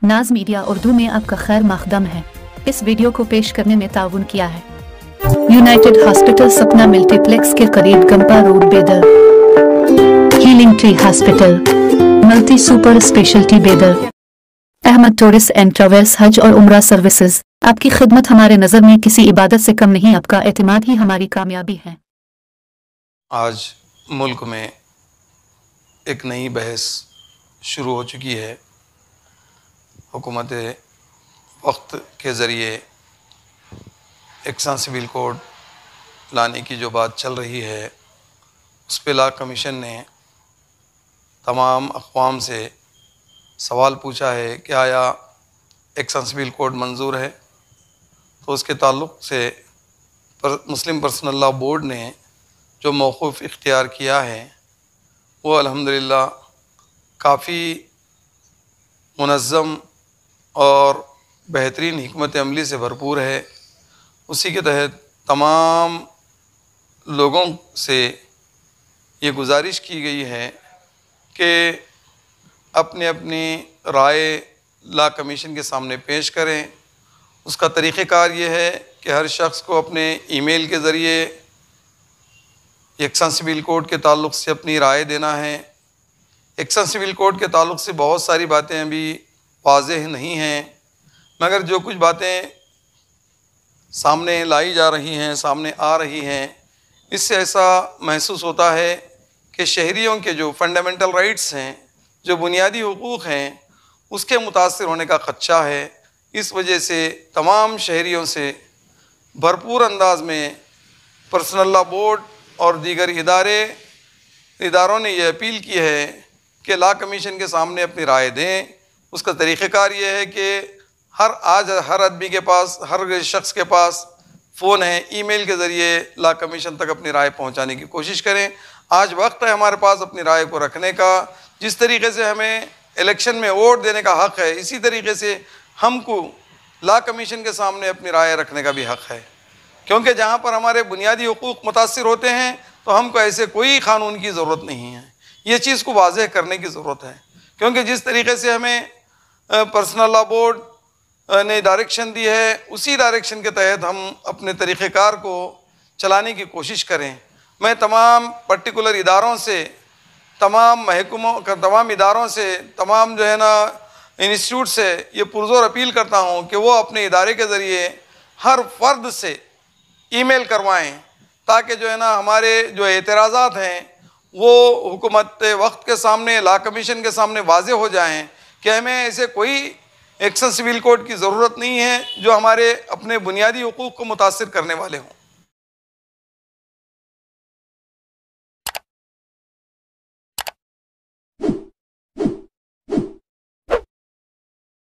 नाज मीडिया उर्दू में आपका खैर मकदम है। इस वीडियो को पेश करने में ताउन किया है यूनाइटेड हॉस्पिटल सपना मल्टीप्लेक्स के करीब गंपा रोड बेदर, healing tree hospital multi super speciality बेदर, अहमद टूरिस्ट एंड ट्रैवल्स हज और उम्रा सर्विसेज। आपकी खिदमत हमारे नज़र में किसी इबादत से कम नहीं, आपका एतमाद ही हमारी कामयाबी है। आज मुल्क में एक नई बहस शुरू हो चुकी है। हुकूमत वक्त के ज़रिए एक सिविल कोड लाने की जो बात चल रही है, उस पर लॉ कमीशन ने तमाम अक़वाम से सवाल पूछा है कि आया एक सिविल कोड मंजूर है। तो उसके ताल्लुक़ से मुस्लिम पर्सनल लॉ बोर्ड ने जो मौक़िफ़ इख्तियार किया है वो अल्हम्दुलिल्लाह काफ़ी मुनज़्ज़म और बेहतरीन हिकमत अमली से भरपूर है। उसी के तहत तमाम लोगों से ये गुजारिश की गई है कि अपनी अपनी राय लॉ कमीशन के सामने पेश करें। उसका तरीक़ेकार ये है कि हर शख्स को अपने ईमेल के ज़रिए यकसा सिविल कोड के ताल्लुक़ से अपनी राय देना है। यकसा सिविल कोड के ताल्लुक़ से बहुत सारी बातें अभी वाज़ेह नहीं हैं, मगर जो कुछ बातें सामने लाई जा रही हैं, सामने आ रही हैं, इससे ऐसा महसूस होता है कि शहरियों के जो फंडामेंटल राइट्स हैं, जो बुनियादी हुकूक़ हैं, उसके मुतासर होने का ख़दशा है। इस वजह से तमाम शहरियों से भरपूर अंदाज में पर्सनल लॉ बोर्ड और दीगर इदारों ने यह अपील की है कि लॉ कमीशन के सामने अपनी राय दें। उसका तरीक़ेकार ये है कि हर आदमी के पास, हर शख्स के पास फ़ोन है, ईमेल के ज़रिए लॉ कमीशन तक अपनी राय पहुंचाने की कोशिश करें। आज वक्त है हमारे पास अपनी राय को रखने का। जिस तरीके से हमें इलेक्शन में वोट देने का हक़ है, इसी तरीके से हमको लॉ कमीशन के सामने अपनी राय रखने का भी हक़ है, क्योंकि जहाँ पर हमारे बुनियादी हुकूक़ मुतासिर होते हैं तो हमको ऐसे कोई क़ानून की ज़रूरत नहीं है। ये चीज़ को वाज़ेह करने की ज़रूरत है, क्योंकि जिस तरीके से हमें पर्सनल लॉ बोर्ड ने डायरेक्शन दी है, उसी डायरेक्शन के तहत हम अपने तरीक़ेकार को चलाने की कोशिश करें। मैं तमाम पर्टिकुलर इदारों से, तमाम महकमों का, तमाम इदारों से, तमाम जो है ना इंस्टीट्यूट से ये पुरज़ोर अपील करता हूँ कि वो अपने इदारे के ज़रिए हर फ़र्द से ईमेल करवाएं, ताकि जो है ना हमारे जो एतराज़ात हैं वो हुकूमत वक्त के सामने, लॉ कमीशन के सामने वाज़ेह हो जाएं कि हमें ऐसे कोई एक्शन सिविल कोड की ज़रूरत नहीं है जो हमारे अपने बुनियादी हुकूक़ को मुतासिर करने वाले हों।